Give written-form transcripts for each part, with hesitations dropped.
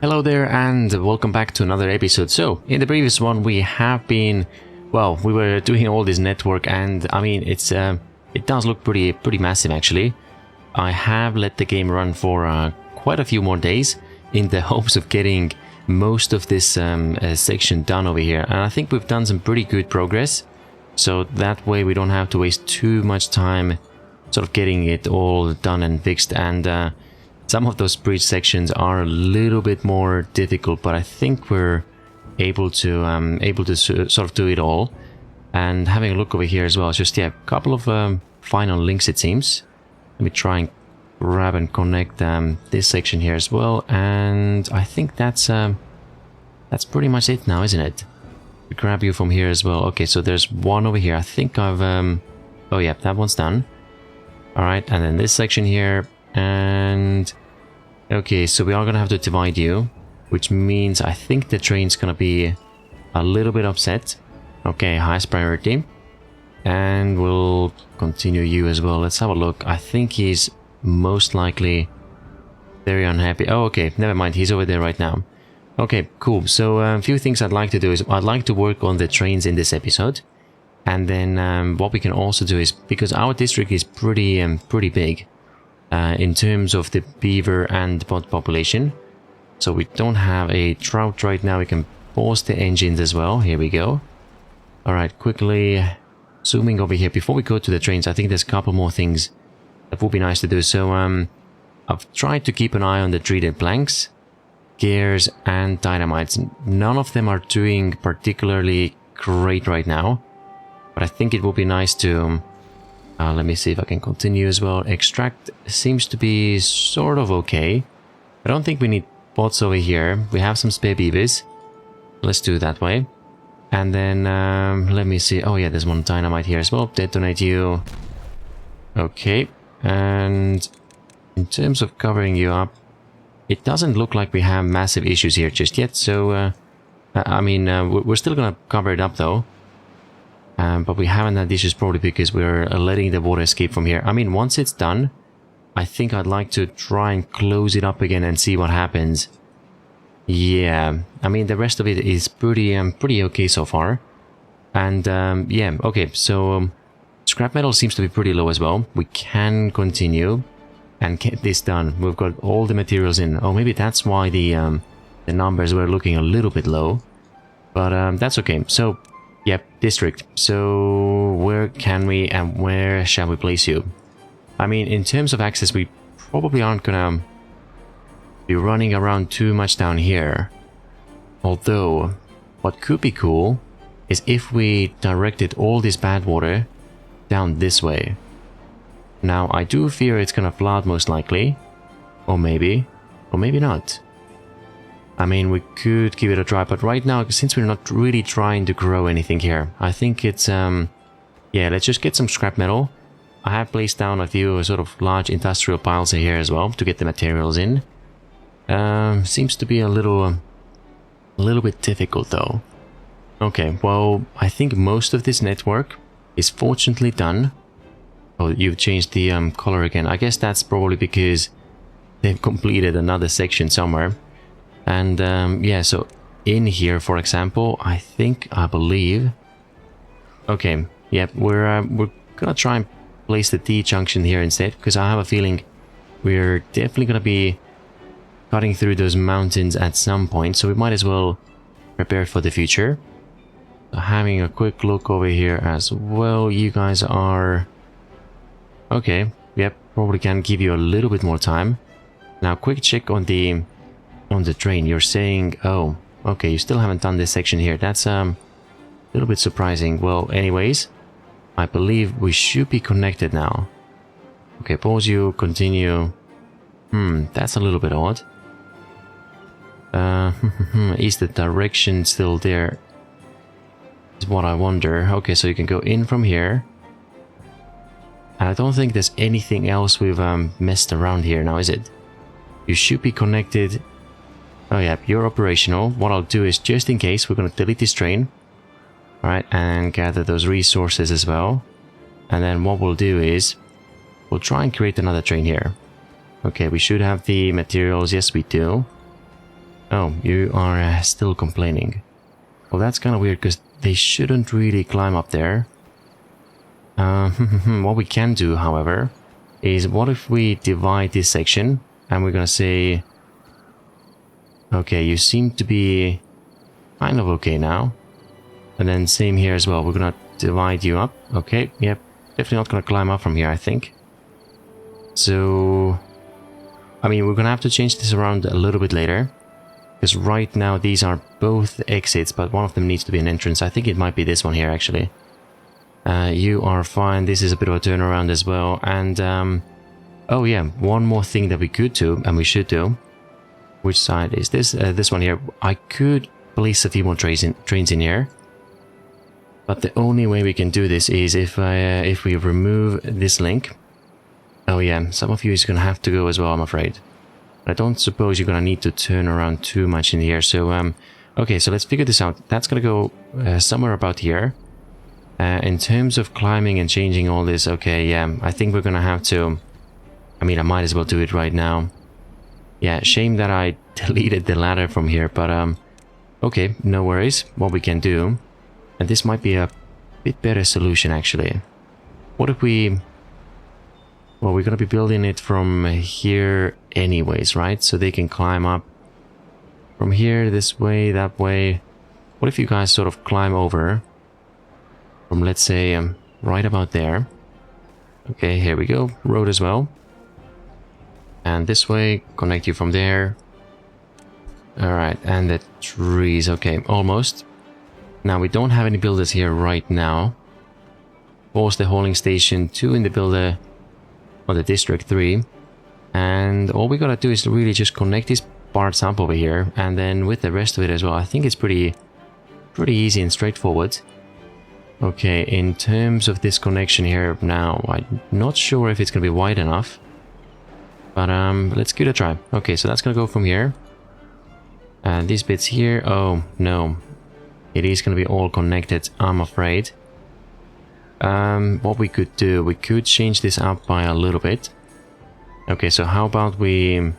Hello there and welcome back to another episode. So, in the previous one we have been, well, we were doing all this network and I mean it does look pretty massive actually. I have let the game run for quite a few more days in the hopes of getting most of this section done over here, and I think we've done some pretty good progress, so that way we don't have to waste too much time sort of getting it all done and fixed. And some of those bridge sections are a little bit more difficult, but I think we're able to sort of do it all. And having a look over here as well, just a couple of final links it seems. Let me try and grab and connect this section here as well, and I think that's pretty much it now, isn't it? Grab you from here as well. Okay, so there's one over here. I think I've oh yeah, that one's done. All right, and then this section here. And okay, so we are gonna have to divide you, which means I think the train's gonna be a little bit upset. Okay, highest priority, and we'll continue you as well. Let's have a look. I think he's most likely very unhappy. Oh, okay, never mind, he's over there right now. Okay, cool. So a few things I'd like to do is I'd like to work on the trains in this episode, and then what we can also do is, because our district is pretty big in terms of the beaver and bot population, so we don't have a trout right now. We can pause the engines as well. Here we go. All right, quickly zooming over here before we go to the trains. I think there's a couple more things that would be nice to do. So I've tried to keep an eye on the treated planks, gears and dynamites. None of them are doing particularly great right now, but I think it would be nice to let me see if I can continue as well. Extract seems to be sort of okay. I don't think we need bots over here. We have some spare beavers. Let's do it that way. And then let me see. Oh yeah, there's one dynamite here as well. Detonate you. Okay. And in terms of covering you up, it doesn't look like we have massive issues here just yet. So I mean, we're still gonna cover it up though. But we haven't had issues probably because we're letting the water escape from here. I mean, once it's done, I think I'd like to try and close it up again and see what happens. Yeah, I mean, the rest of it is pretty okay so far. And yeah, okay, so scrap metal seems to be pretty low as well. We can continue and get this done. We've got all the materials in. Oh, maybe that's why the numbers were looking a little bit low. But that's okay. So yep, district. So where can we and where shall we place you? I mean, in terms of access, we probably aren't gonna be running around too much down here. Although, what could be cool is if we directed all this bad water down this way. Now, I do fear it's gonna flood most likely. Or maybe not. I mean, we could give it a try, but right now, since we're not really trying to grow anything here, I think it's, yeah, let's just get some scrap metal. I have placed down a few sort of large industrial piles here as well to get the materials in. Seems to be a little bit difficult though. Okay, well, I think most of this network is fortunately done. Oh, you've changed the color again. I guess that's probably because they've completed another section somewhere. And yeah, so in here, for example, I believe. Okay, yep, we're gonna try and place the T junction here instead, because I have a feeling we're definitely gonna be cutting through those mountains at some point, so we might as well prepare for the future. Having a quick look over here as well. You guys are okay. Yep, probably can give you a little bit more time. Now, quick check on the train. You're saying, oh, okay, you still haven't done this section here. That's a little bit surprising. Well, anyways, I believe we should be connected now. Okay, pause you, continue. That's a little bit odd. Is the direction still there? Is what I wonder. Okay, so you can go in from here. And I don't think there's anything else we've messed around here now, is it? You should be connected. Oh yeah, you're operational. What I'll do is, just in case, we're going to delete this train. Alright, and gather those resources as well. And then what we'll do is, we'll try and create another train here. Okay, we should have the materials. Yes, we do. Oh, you are still complaining. Well, that's kind of weird because they shouldn't really climb up there. What we can do, however, is what if we divide this section and we're gonna say, okay, you seem to be kind of okay now. And then same here as well. We're gonna divide you up. Okay, yep. Definitely not gonna climb up from here, I think. So, I mean, we're gonna have to change this around a little bit later. Because right now these are both exits, but one of them needs to be an entrance. I think it might be this one here, actually. You are fine. This is a bit of a turnaround as well. And, oh yeah, one more thing that we could do, and we should do. Which side is this? This one here. I could place a few more trains in here. But the only way we can do this is if we remove this link. Oh yeah, some of you is gonna have to go as well, I'm afraid. I don't suppose you're gonna need to turn around too much in here. So, okay, so let's figure this out. That's gonna go somewhere about here. In terms of climbing and changing all this, okay, yeah, I think we're gonna have to... I mean, I might as well do it right now. Yeah, shame that I deleted the ladder from here, but, okay, no worries. What we can do... And this might be a bit better solution, actually. What if we... Well, we're gonna be building it from here anyways, right? So they can climb up from here, this way, that way. What if you guys sort of climb over from, let's say, right about there. Okay, here we go. Road as well. And this way, connect you from there. Alright, and the trees. Okay, almost. Now, we don't have any builders here right now. Pause the hauling station 2 in the builder... or the District 3. And all we gotta do is really just connect these parts up over here. And then with the rest of it as well, I think it's pretty easy and straightforward. Okay, in terms of this connection here now, I'm not sure if it's gonna be wide enough. But let's give it a try. Okay, so that's gonna go from here. And these bits here, oh no. It is gonna be all connected, I'm afraid. What we could do, we could change this up by a little bit. Okay, so how about we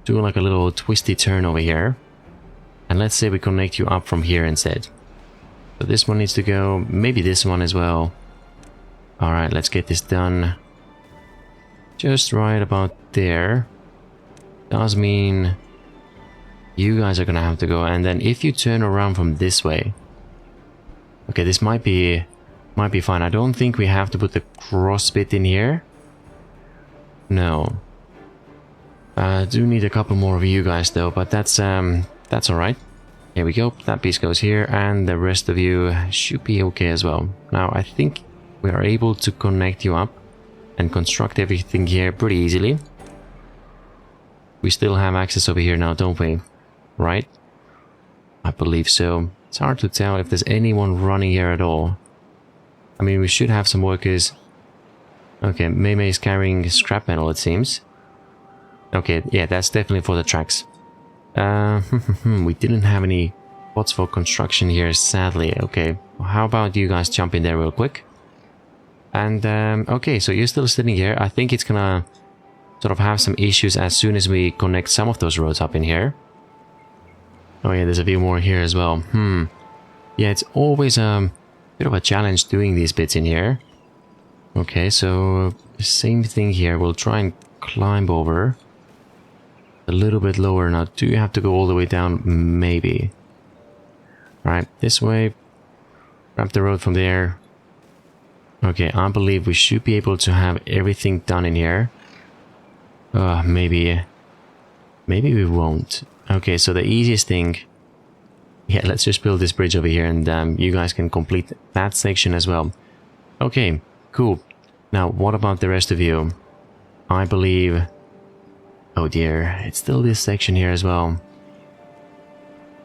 do like a little twisty turn over here. And let's say we connect you up from here instead. So this one needs to go, maybe this one as well. Alright, let's get this done. Just right about there. Does mean you guys are gonna have to go. And then if you turn around from this way. Okay, this might be fine. I don't think we have to put the cross bit in here. No. I do need a couple more of you guys though, but that's alright. Here we go. That piece goes here, and the rest of you should be okay as well. Now, I think we are able to connect you up and construct everything here pretty easily. We still have access over here now, don't we? Right? I believe so. It's hard to tell if there's anyone running here at all. I mean, we should have some workers. Okay, Mei is carrying scrap metal, it seems. Okay, yeah, that's definitely for the tracks. We didn't have any spots for construction here, sadly. Okay, how about you guys jump in there real quick? And, okay, so you're still sitting here. I think it's gonna sort of have some issues as soon as we connect some of those roads up in here. Oh yeah, there's a few more here as well. Yeah, it's always a bit of a challenge doing these bits in here. Okay, so same thing here. We'll try and climb over. A little bit lower now. Do you have to go all the way down? Maybe. Right, this way. Grab the road from there. Okay, I believe we should be able to have everything done in here. Maybe we won't. Okay, so the easiest thing... Yeah, let's just build this bridge over here, and you guys can complete that section as well. Okay, cool. Now, what about the rest of you? I believe... Oh dear, it's still this section here as well.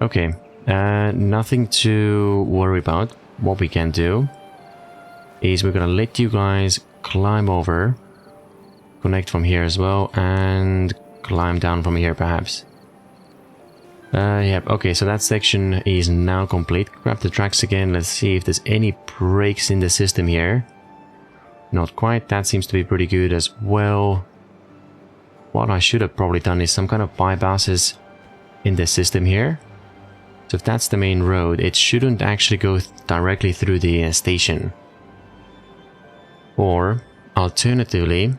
Okay, nothing to worry about. What we can do is we're gonna let you guys climb over, connect from here as well, and climb down from here perhaps. Yep, okay, so that section is now complete. Grab the tracks again, let's see if there's any breaks in the system here. Not quite, that seems to be pretty good as well. What I should have probably done is some kind of bypasses in the system here. So if that's the main road, it shouldn't actually go directly through the station. Or alternatively,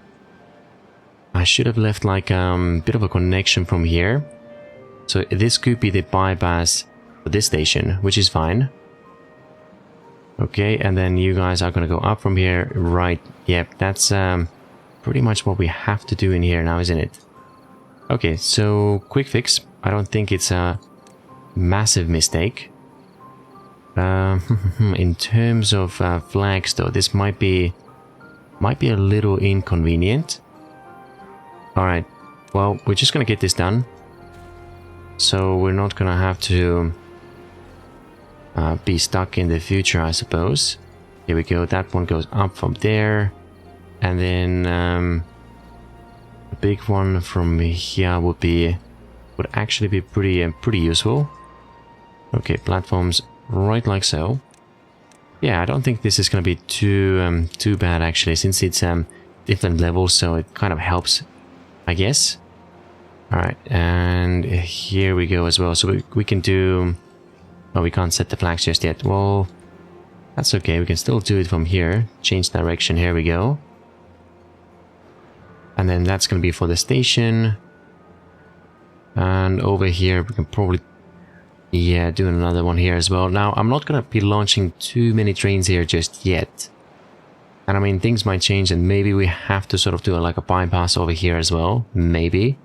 I should have left like a bit of a connection from here. So this could be the bypass for this station, which is fine. Okay, and then you guys are gonna go up from here, right? Yep, that's pretty much what we have to do in here now, isn't it? Okay, so quick fix. I don't think it's a massive mistake. In terms of flags, though, this might be a little inconvenient. All right, well, we're just gonna get this done, so we're not gonna have to be stuck in the future, I suppose. Here we go. That one goes up from there, and then the big one from here would actually be pretty useful. Okay, platforms right like so. Yeah, I don't think this is gonna be too bad actually, since it's different levels, so it kind of helps, I guess. All right, and here we go as well. So we can do. Oh, we can't set the flags just yet. Well, that's okay. We can still do it from here. Change direction. Here we go. And then that's going to be for the station. And over here, we can probably, yeah, do another one here as well. Now, I'm not going to be launching too many trains here just yet. And I mean, things might change, and maybe we have to sort of do like a bypass over here as well. Maybe.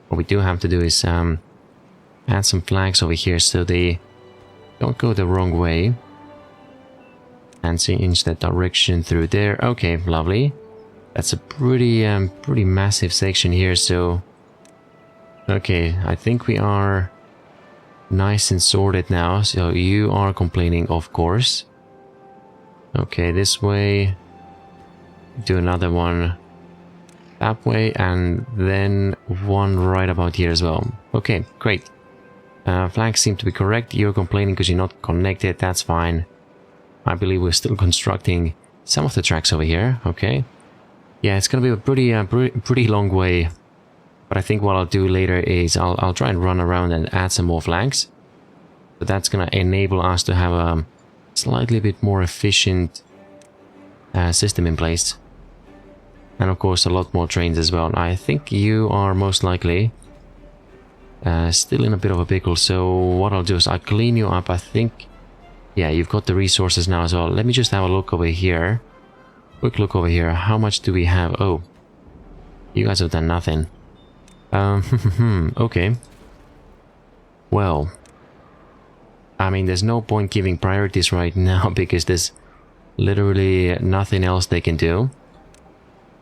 What we do have to do is add some flags over here so they don't go the wrong way. And change that direction through there. Okay, lovely. That's a pretty massive section here, so... Okay, I think we are nice and sorted now. So you are complaining, of course. Okay, this way. Do another one that way, and then one right about here as well. Okay, great. Flags seem to be correct. You're complaining because you're not connected. That's fine. I believe we're still constructing some of the tracks over here. Okay. Yeah, it's gonna be a pretty long way. But I think what I'll do later is I'll try and run around and add some more flags. But that's gonna enable us to have a slightly bit more efficient system in place. And of course a lot more trains as well. I think you are most likely still in a bit of a pickle, so what I'll do is I'll clean you up. I think, yeah, you've got the resources now as well. Let me just have a look over here. Quick look over here. How much do we have? Oh, you guys have done nothing. Okay. Well, I mean, there's no point giving priorities right now because there's literally nothing else they can do.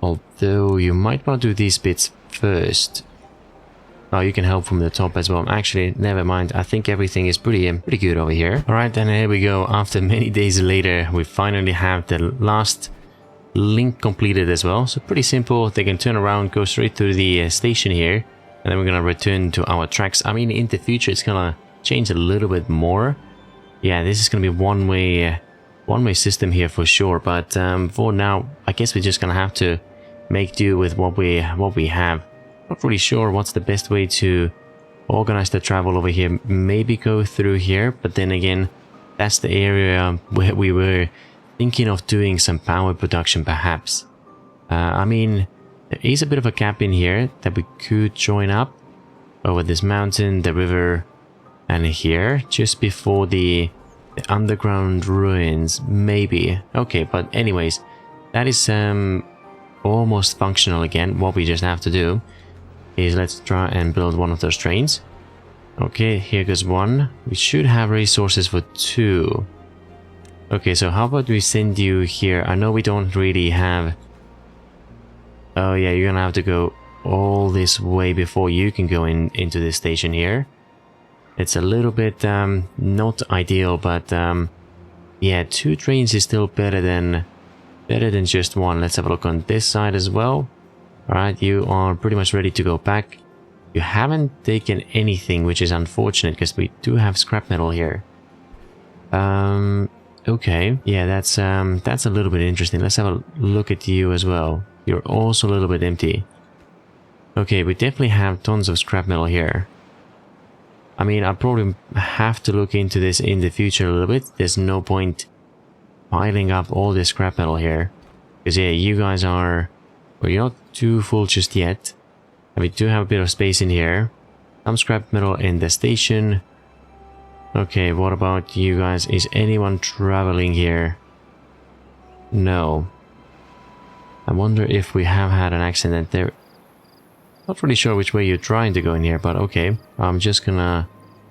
Although you might want to do these bits first. Oh, you can help from the top as well. Actually, never mind. I think everything is pretty good over here. All right, then here we go. After many days later, we finally have the last link completed as well. So pretty simple. They can turn around, go straight to the station here, and then we're gonna return to our tracks. I mean, in the future, it's gonna change a little bit more. Yeah, this is gonna be one-way system here for sure. But for now, I guess we're just gonna have to make do with what we have. Not really sure what's the best way to organize the travel over here. Maybe go through here, but then again, that's the area where we were thinking of doing some power production perhaps. I mean, there is a bit of a gap in here that we could join up over this mountain, the river, and here just before the underground ruins, maybe. Okay, but anyways, that is almost functional again. What we just have to do is let's try and build one of those trains. Okay, here goes one. We should have resources for two. Okay, so how about we send you here? I know we don't really have... Oh yeah, you're gonna have to go all this way before you can go into this station here. It's a little bit not ideal, but yeah, two trains is still better than just one. Let's have a look on this side as well. Alright, you are pretty much ready to go back. You haven't taken anything, which is unfortunate because we do have scrap metal here. Okay, yeah, that's a little bit interesting. Let's have a look at you as well. You're also a little bit empty. Okay, we definitely have tons of scrap metal here. I mean, I'll probably have to look into this in the future a little bit. There's no point piling up all this scrap metal here. Because yeah, you guys are... Well, you're not too full just yet. And we do have a bit of space in here. Some scrap metal in the station. Okay, what about you guys? Is anyone traveling here? No. I wonder if we have had an accident there. Not really sure which way you're trying to go in here, but okay. I'm just gonna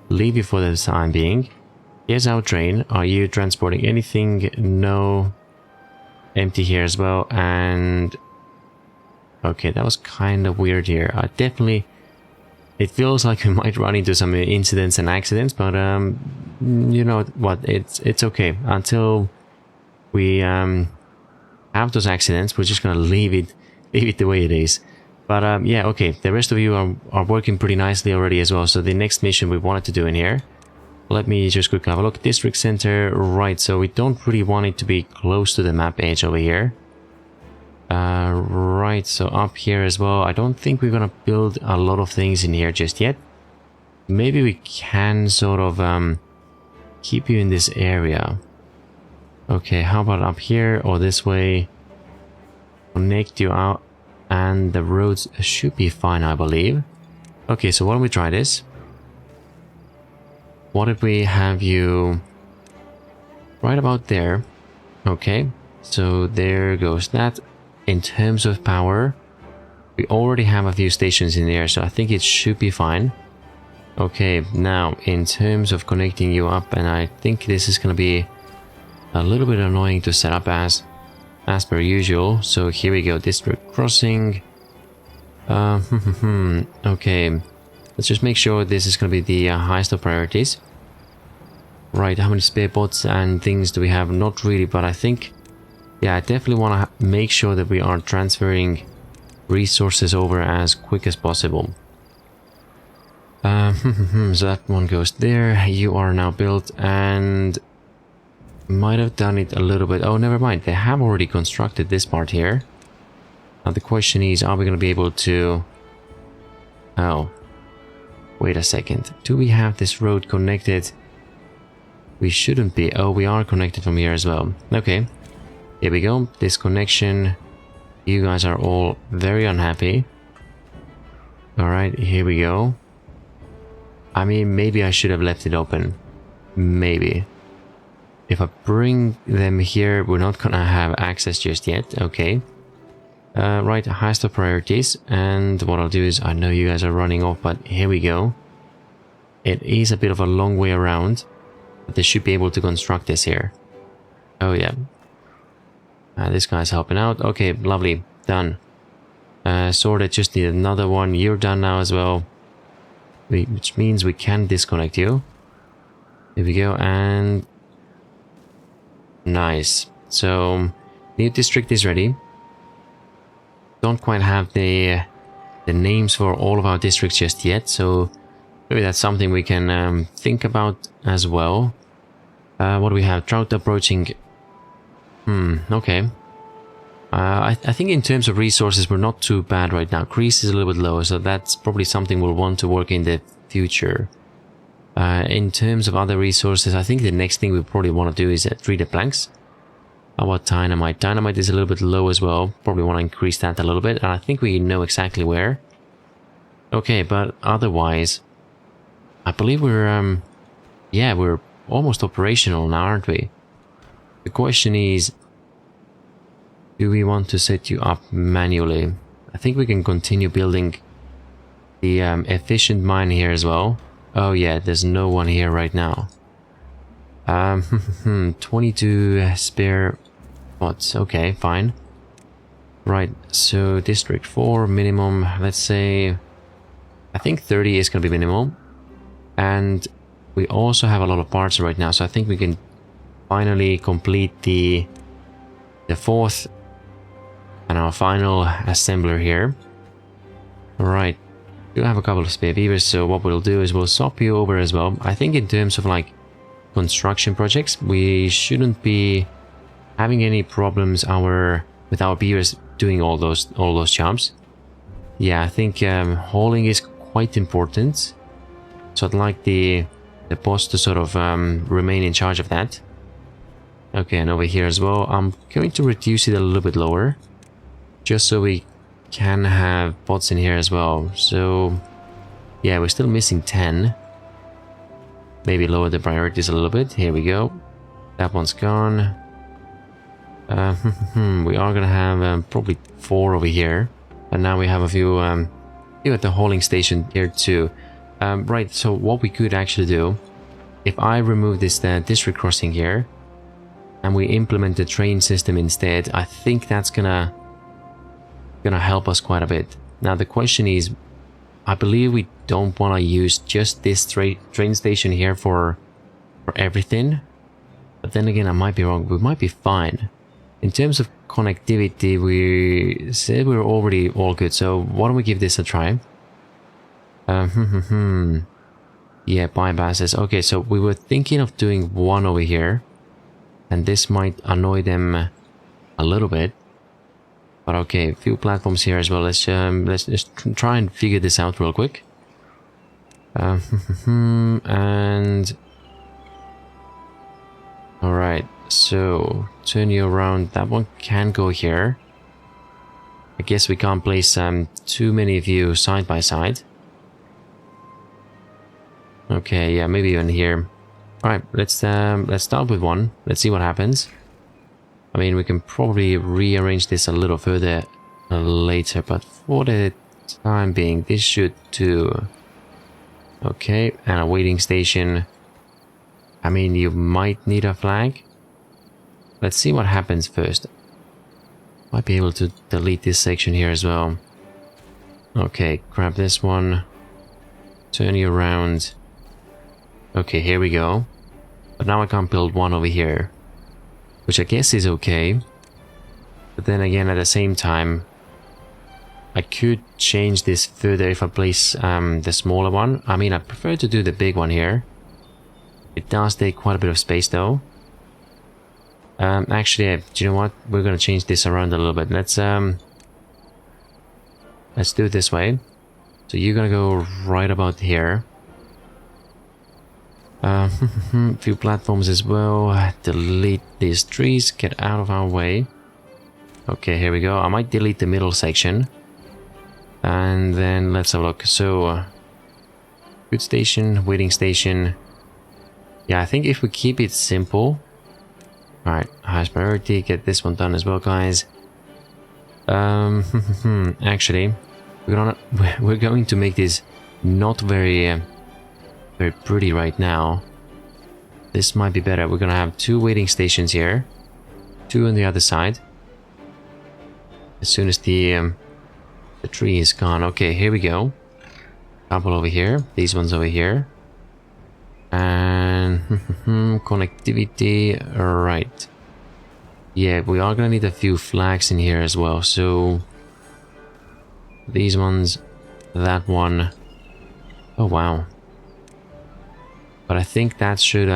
leave you for the time being. Here's our train. Are you transporting anything? No. Empty here as well. And okay, that was kind of weird here. Definitely, it feels like we might run into some incidents and accidents, but you know what? It's okay until we have those accidents. We're just gonna leave it the way it is. But yeah, okay. The rest of you are working pretty nicely already as well. So the next mission we wanted to do in here. Let me just quickly have a look. District center, right? So we don't really want it to be close to the map edge over here. Right, so up here as well. I don't think we're gonna build a lot of things in here just yet. Maybe we can sort of keep you in this area. Okay, how about up here or this way? Connect you out, and the roads should be fine, I believe. Okay, so why don't we try this? What if we have you right about there? Okay, so there goes that. In terms of power, we already have a few stations in there, so I think it should be fine. Okay, now in terms of connecting you up, and I think this is going to be a little bit annoying to set up as per usual. So here we go, district crossing. Okay, let's just make sure this is going to be the highest of priorities. Right, how many spare bots and things do we have? Not really, but I think... Yeah, I definitely want to make sure that we are transferring resources over as quick as possible. So that one goes there. You are now built and might have done it a little bit. Oh, never mind. They have already constructed this part here. Now the question is, are we going to be able to... Oh, wait a second. Do we have this road connected? We shouldn't be. Oh, we are connected from here as well. Okay. Here we go, this connection. You guys are all very unhappy. Alright, here we go. I mean, maybe I should have left it open. Maybe. If I bring them here, we're not gonna have access just yet. Okay. Right, highest of priorities. And what I'll do is, I know you guys are running off, but here we go. It is a bit of a long way around. But they should be able to construct this here. Oh yeah. This guy's helping out. Okay, lovely. Done. Sorted, just need another one. You're done now as well. Which means we can disconnect you. Here we go, and... Nice. So, new district is ready. Don't quite have the names for all of our districts just yet, so maybe that's something we can think about as well. What do we have? Drought approaching... okay. I think in terms of resources, we're not too bad right now. Grease is a little bit lower, so that's probably something we'll want to work in the future. In terms of other resources, I think the next thing we probably want to do is 3D planks. How about dynamite? Dynamite is a little bit low as well. Probably want to increase that a little bit, and I think we know exactly where. Okay, but otherwise, I believe we're, yeah, we're almost operational now, aren't we? The question is, do we want to set you up manually? I think we can continue building the efficient mine here as well. Oh yeah, there's no one here right now. 22 spare pots. Okay, fine. Right, so District 4 minimum, let's say, I think 30 is going to be minimum. And we also have a lot of parts right now, so I think we can finally complete the fourth and our final assembler here. Alright, we do have a couple of spare beavers, so what we'll do is we'll swap you over as well. I think in terms of like construction projects, we shouldn't be having any problems with our beavers doing all those jobs. Yeah, I think hauling is quite important. So I'd like the boss to sort of remain in charge of that. Okay, and over here as well, I'm going to reduce it a little bit lower, just so we can have bots in here as well. So yeah, we're still missing 10. Maybe lower the priorities a little bit. Here we go. That one's gone. We are gonna have probably 4 over here, and now we have a few at the hauling station here too. Right, so what we could actually do, if I remove this district crossing here and we implement the train system instead, I think that's gonna help us quite a bit. Now the question is, I believe we don't want to use just this train station here for everything, but then again I might be wrong. We might be fine. In terms of connectivity, we said we were already all good, so why don't we give this a try? Yeah, bypasses. Okay, so we were thinking of doing one over here, and this might annoy them a little bit. But okay, a few platforms here as well. Let's just try and figure this out real quick. And all right, so turn you around. That one can go here. I guess we can't place too many of you side by side. Okay, yeah, maybe even here. All right, let's start with one. Let's see what happens. I mean, we can probably rearrange this a little further later, but for the time being, this should do. Okay, and a waiting station. I mean, you might need a flag. Let's see what happens first. Might be able to delete this section here as well. Okay, grab this one. Turn you around. Okay, here we go. But now I can't build one over here, which I guess is okay. But then again, at the same time, I could change this further if I place the smaller one. I mean, I prefer to do the big one here. It does take quite a bit of space though. Actually, do you know what? We're gonna change this around a little bit. Let's do it this way. So you're gonna go right about here. Few platforms as well. Delete these trees, get out of our way. Okay, here we go. I might delete the middle section, and then let's have a look. So good station, waiting station. Yeah, I think if we keep it simple. All right, highest priority, get this one done as well, guys. Actually, we're going to make this not very pretty right now. This might be better. We're gonna have 2 waiting stations here, 2 on the other side. As soon as the tree is gone. Okay, here we go. Couple over here. These ones over here. And connectivity. Right. Yeah, we are gonna need a few flags in here as well. So these ones, that one. Oh wow. But I think that should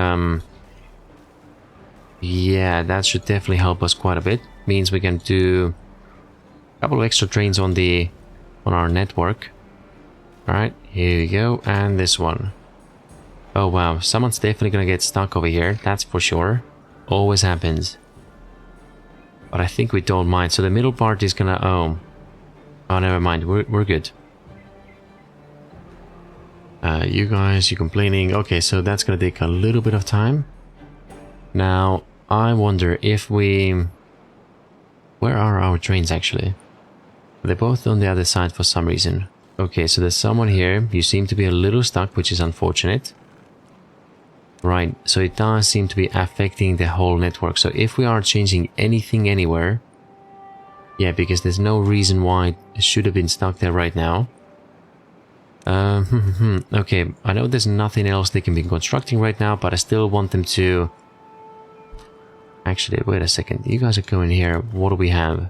yeah, that should definitely help us quite a bit. Means we can do a couple of extra trains on our network. All right, here we go, and this one. Oh wow, someone's definitely gonna get stuck over here. That's for sure. Always happens. But I think we don't mind. So the middle part is gonna oh, never mind. We're good. You guys, you're complaining. Okay, so that's gonna take a little bit of time. Now, I wonder if we... Where are our trains actually? They're both on the other side for some reason. Okay, so there's someone here. You seem to be a little stuck, which is unfortunate. Right, so it does seem to be affecting the whole network. So if we are changing anything anywhere... Yeah, because there's no reason why it should have been stuck there right now. Okay, I know there's nothing else they can be constructing right now, but I still want them to... Actually, wait a second. You guys are going here. What do we have?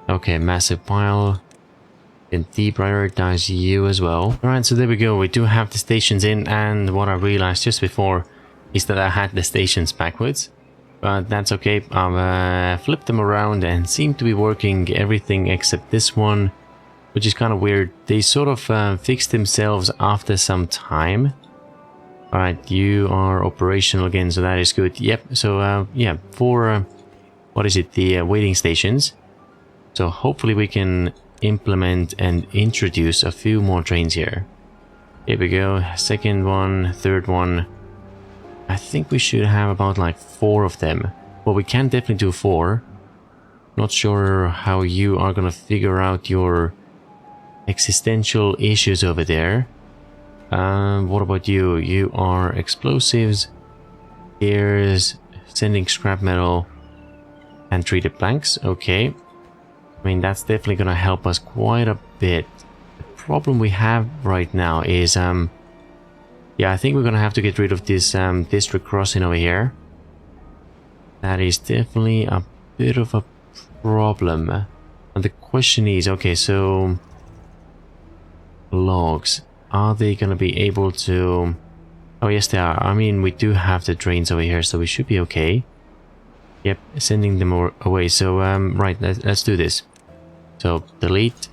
Okay, massive pile. Can deprioritize you as well. Alright, so there we go. We do have the stations in, and what I realized just before is that I had the stations backwards. But that's okay. I've flipped them around and seem to be working everything except this one, which is kind of weird. They sort of fixed themselves after some time. Alright, you are operational again, so that is good. Yep, so yeah, for what is it, the waiting stations. So hopefully we can implement and introduce a few more trains here. Here we go, second one, third one. I think we should have about like 4 of them. Well, we can definitely do 4. Not sure how you are gonna figure out your existential issues over there. What about you? You are explosives, gears, sending scrap metal, and treated planks. Okay. I mean, that's definitely gonna help us quite a bit. The problem we have right now is, yeah, I think we're gonna have to get rid of this district crossing over here. That is definitely a bit of a problem. And the question is, okay, so logs, are they gonna be able to... Oh yes, they are. I mean, we do have the trains over here, so we should be okay. Yep, sending them away. So right, let's do this. So delete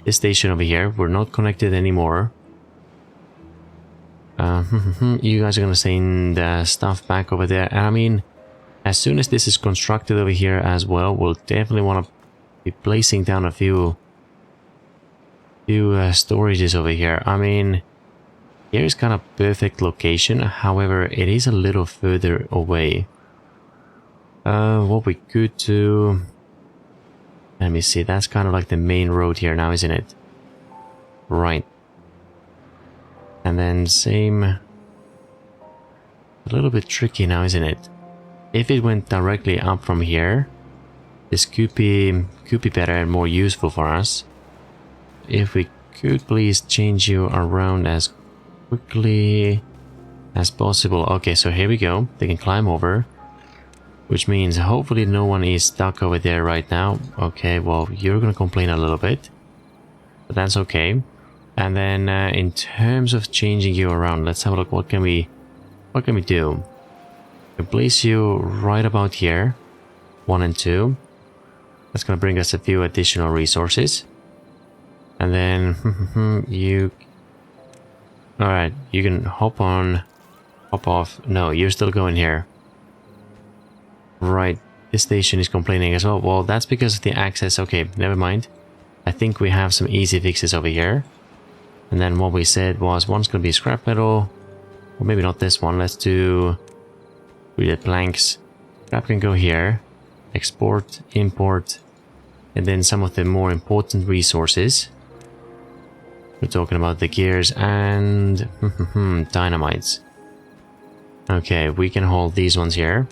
this station over here. We're not connected anymore. You guys are gonna send stuff back over there. And I mean, as soon as this is constructed over here as well, we'll definitely want to be placing down a few storages over here. I mean, here is kind of perfect location. However, it is a little further away. What we could do... Let me see, that's kind of like the main road here now, isn't it? Right. And then same... A little bit tricky now, isn't it? If it went directly up from here, this could be better and more useful for us. If we could please change you around as quickly as possible. Okay, so here we go. They can climb over. Which means hopefully no one is stuck over there right now. Okay, well, you're gonna complain a little bit. But that's okay. And then in terms of changing you around, let's have a look. What can we do? We can place you right about here. 1 and 2. That's gonna bring us a few additional resources. And then you... Alright, you can hop on, hop off. No, you're still going here. Right, this station is complaining as well. Well, that's because of the access. Okay, never mind. I think we have some easy fixes over here. And then what we said was one's going to be scrap metal. Or maybe not this one. Let's do treated planks. Scrap can go here. Export, import. And then some of the more important resources. We're talking about the gears and dynamites. Okay, we can hold these ones here.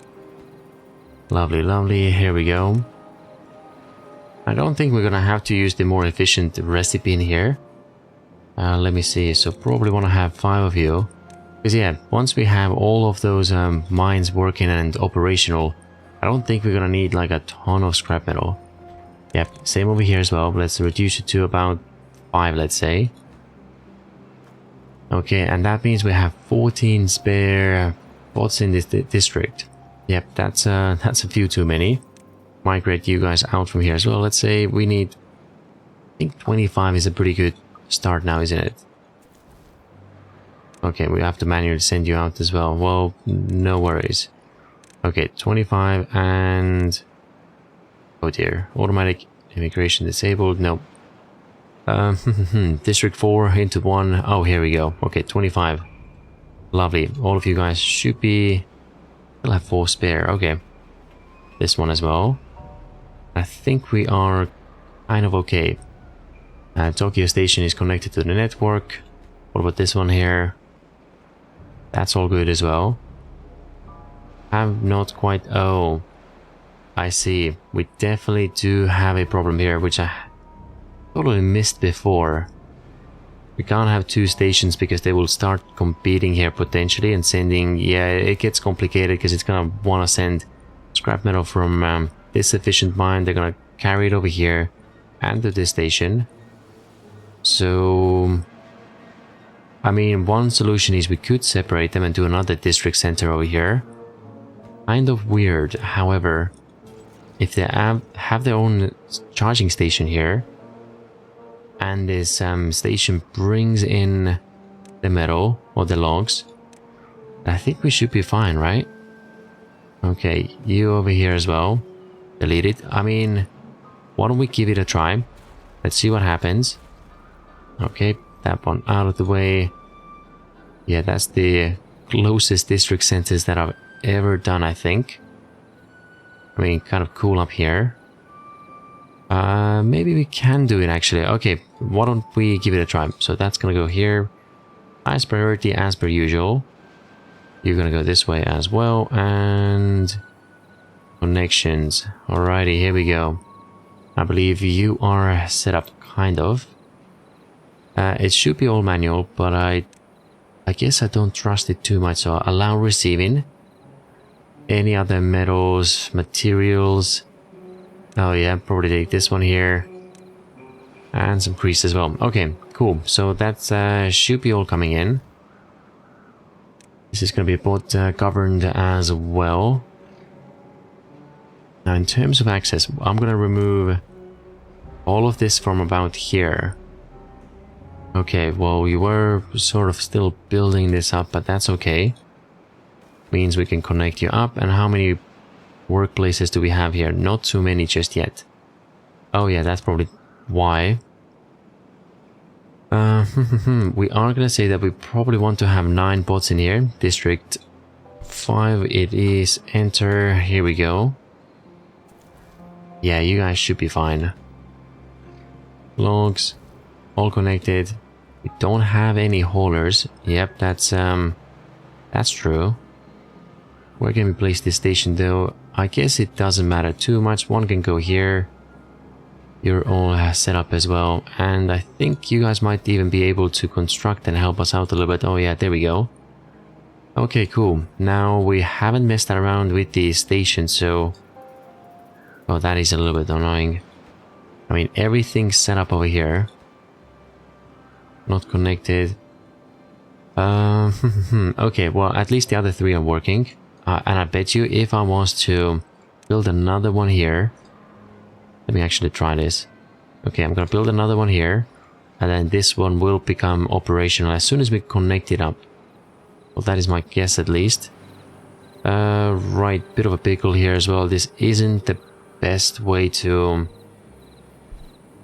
Lovely, lovely. Here we go. I don't think we're gonna have to use the more efficient recipe in here. Let me see. So probably want to have 5 of you. Because yeah, once we have all of those mines working and operational, I don't think we're gonna need like a ton of scrap metal. Yep, same over here as well. Let's reduce it to about 5, let's say. Okay, and that means we have 14 spare spots in this district. Yep, that's a few too many. Migrate you guys out from here as well. Let's say we need... I think 25 is a pretty good start now, isn't it? Okay, we have to manually send you out as well. Well, no worries. Okay, 25 and... Oh dear. Automatic immigration disabled. No. District 4 into 1. Oh, here we go. Okay, 25. Lovely. All of you guys should be... We'll have 4 spare. Okay. This one as well. I think we are kind of okay. Tokyo Station is connected to the network. What about this one here? That's all good as well. I'm not quite... Oh, I see. We definitely do have a problem here, which I totally missed before. We can't have 2 stations because they will start competing here potentially and sending... Yeah, it gets complicated because it's gonna want to send scrap metal from this efficient mine. They're gonna carry it over here and to this station. So... I mean, one solution is we could separate them and do another district center over here. Kind of weird. However, if they have their own charging station here, and this station brings in the metal or the logs, I think we should be fine, right? Okay, you over here as well. Delete it. I mean, why don't we give it a try? Let's see what happens. Okay, that one out of the way. Yeah, that's the closest district census that I've ever done, I think. I mean, kind of cool up here. Maybe we can do it actually. Okay, why don't we give it a try? So that's gonna go here. Highest priority as per usual. You're gonna go this way as well. And connections. Alrighty, here we go. I believe you are set up kind of. It should be all manual, but I guess I don't trust it too much. So allow receiving. Any other metals, materials. Oh yeah, probably take this one here. And some crease as well. Okay, cool. So that's should be all coming in. This is going to be bot governed as well. Now in terms of access, I'm going to remove all of this from about here. Okay, well, we were sort of still building this up, but that's okay. Means we can connect you up. And how many workplaces do we have here? Not too many just yet. Oh yeah, that's probably why. We are gonna say that we probably want to have 9 bots in here. District 5 it is. Enter. Here we go. Yeah, you guys should be fine. Logs. All connected. We don't have any haulers. Yep, that's true. Where can we place this station though? I guess it doesn't matter too much. One can go here. You're all set up as well. And I think you guys might even be able to construct and help us out a little bit. Oh yeah, there we go. Okay, cool. Now we haven't messed around with the station, so... Oh, that is a little bit annoying. I mean, everything's set up over here. Not connected. Okay, well, at least the other 3 are working. And I bet you if I was to build another one here... Let me actually try this. Okay, I'm gonna build another one here. And then this one will become operational as soon as we connect it up. Well, that is my guess at least. Right, bit of a pickle here as well. This isn't the best way to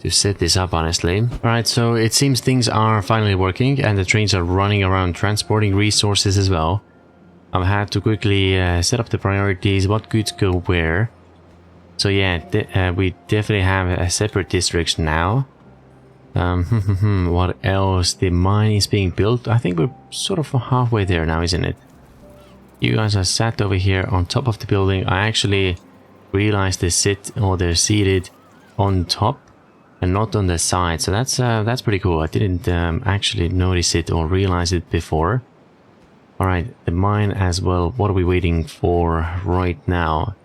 set this up, honestly. Alright, so it seems things are finally working and the trains are running around transporting resources as well. I've had to quickly set up the priorities, what goods go where. So yeah, we definitely have separate districts now. What else? The mine is being built. I think we're sort of halfway there now, isn't it? You guys are sat over here on top of the building. I actually realized they're seated on top and not on the side. So that's pretty cool. I didn't actually notice it or realize it before. All right, the mine as well. What are we waiting for right now?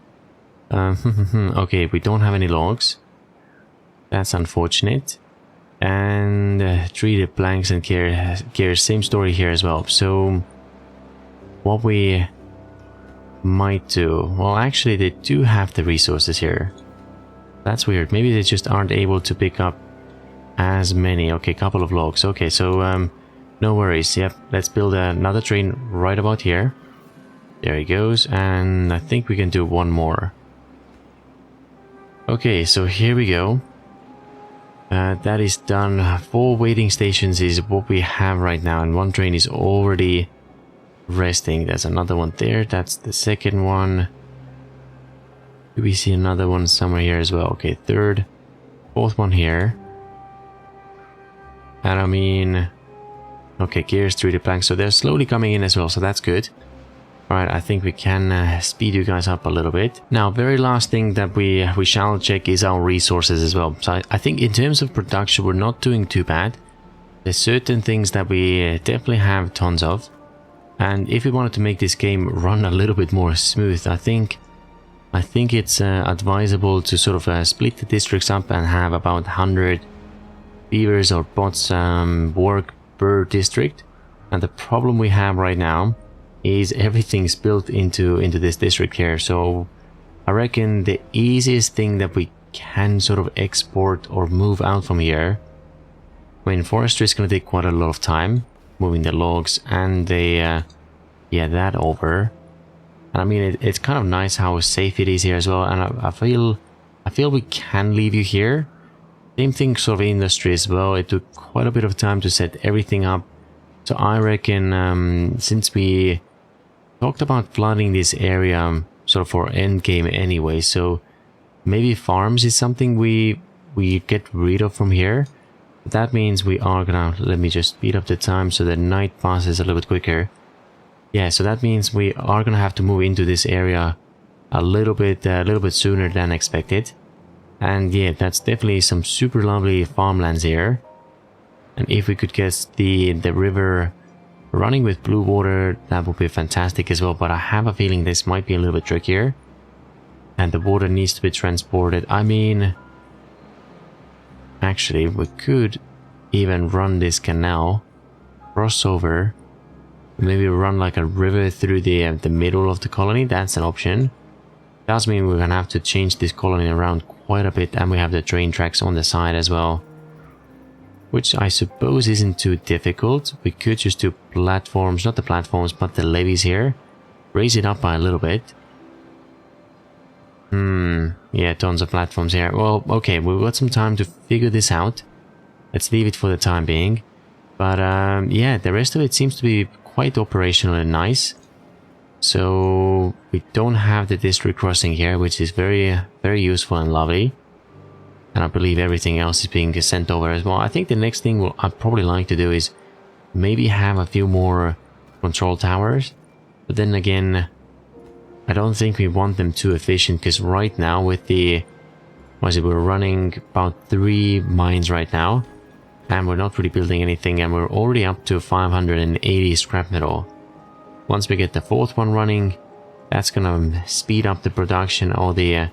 Okay, we don't have any logs. That's unfortunate. And treated planks and gears, same story here as well. So what we might do, well, actually they do have the resources here. That's weird. Maybe they just aren't able to pick up as many. Okay, couple of logs. Okay, so no worries. Yep, let's build another train right about here. There he goes. And I think we can do one more. Okay, so here we go. That is done. 4 waiting stations is what we have right now, and 1 train is already resting. There's another one there. That's the second one. Do we see another one somewhere here as well? Okay, 3rd, 4th one here. And I mean, okay, gears through the planks, so they're slowly coming in as well, so that's good. Alright, I think we can speed you guys up a little bit. Now, very last thing that we shall check is our resources as well. So I think in terms of production, we're not doing too bad. There's certain things that we definitely have tons of. And if we wanted to make this game run a little bit more smooth, I think it's advisable to sort of split the districts up and have about 100 beavers or bots work per district. And the problem we have right now is everything's built into this district here. So I reckon the easiest thing that we can sort of export or move out from here mean, forestry is going to take quite a lot of time, moving the logs and the, yeah, that over. And I mean, it's kind of nice how safe it is here as well. And I feel we can leave you here. Same thing sort of industry as well. It took quite a bit of time to set everything up. So I reckon, since we talked about flooding this area sort of for end game anyway, so maybe farms is something we get rid of from here. But that means we are gonna, let me just speed up the time so the night passes a little bit quicker. Yeah, so that means we are gonna have to move into this area a little bit sooner than expected. And yeah, that's definitely some super lovely farmlands here. And if we could get the river running with blue water, that would be fantastic as well. But I have a feeling this might be a little bit trickier. And the water needs to be transported. I mean, actually, we could even run this canal, cross over, maybe run like a river through the middle of the colony. That's an option. Does mean we're gonna have to change this colony around quite a bit, and we have the train tracks on the side as well, which I suppose isn't too difficult. We could just do platforms, not the platforms, but the levees here, raise it up by a little bit. Yeah, tons of platforms here. Well, okay, we've got some time to figure this out. Let's leave it for the time being. But yeah, the rest of it seems to be quite operational and nice. So we don't have the district crossing here, which is very useful and lovely. And I believe everything else is being sent over as well. I think the next thing I'd probably like to do is maybe have a few more control towers. But then again, I don't think we want them too efficient, because right now with the, what is it, we're running about 3 mines right now. And we're not really building anything, and we're already up to 580 scrap metal. Once we get the 4th one running, that's gonna speed up the production or the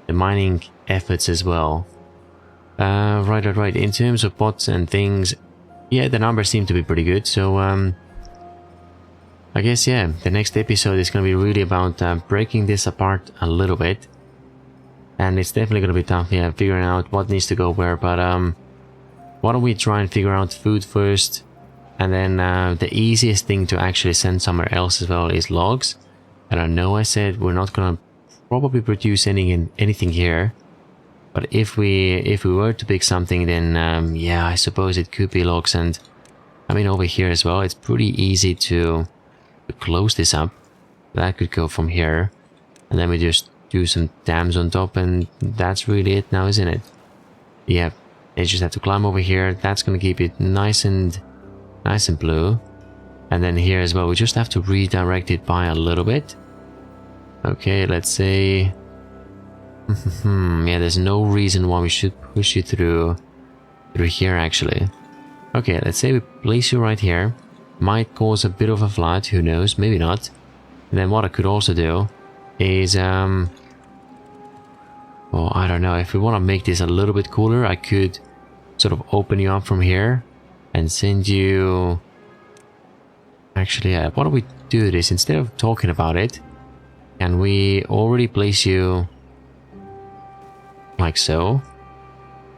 mining efforts as well. Right. In terms of bots and things, yeah, the numbers seem to be pretty good. So I guess, yeah, the next episode is gonna be really about breaking this apart a little bit, and it's definitely gonna be tough, yeah, figuring out what needs to go where. But why don't we try and figure out food first, and then the easiest thing to actually send somewhere else as well is logs. And I know I said we're not gonna probably produce anything here, but if we were to pick something, then yeah, I suppose it could be logs. And I mean, over here as well, it's pretty easy to close this up. That could go from here, and then we just do some dams on top, and that's really it now, isn't it? Yeah, they just have to climb over here. That's gonna keep it nice and blue. And then here as well, we just have to redirect it by a little bit. Okay, let's say yeah, there's no reason why we should push you through here actually. Okay, let's say we place you right here. Might cause a bit of a flood, who knows, maybe not. And then what I could also do is well, I don't know, if we want to make this a little bit cooler, I could sort of open you up from here and send you, actually, yeah, why don't we do this instead of talking about it? Can we already place you like so?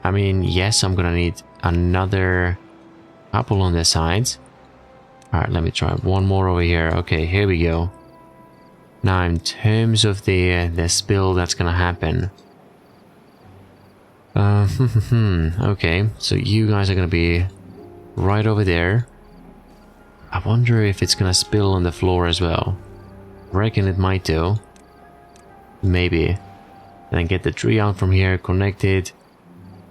I mean, yes, I'm gonna need another couple on the sides. Alright, let me try one more over here. Okay, here we go. Now, in terms of the spill that's gonna happen. Okay, so you guys are gonna be right over there. I wonder if it's gonna spill on the floor as well. I reckon it might do. Maybe. And then get the tree out from here, connect it.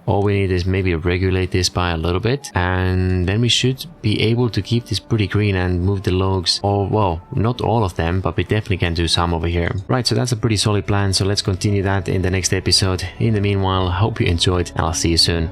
All we need is maybe regulate this by a little bit, and then we should be able to keep this pretty green and move the logs, or well, not all of them, but we definitely can do some over here. Right, so that's a pretty solid plan, so let's continue that in the next episode. In the meanwhile, hope you enjoyed, and I'll see you soon.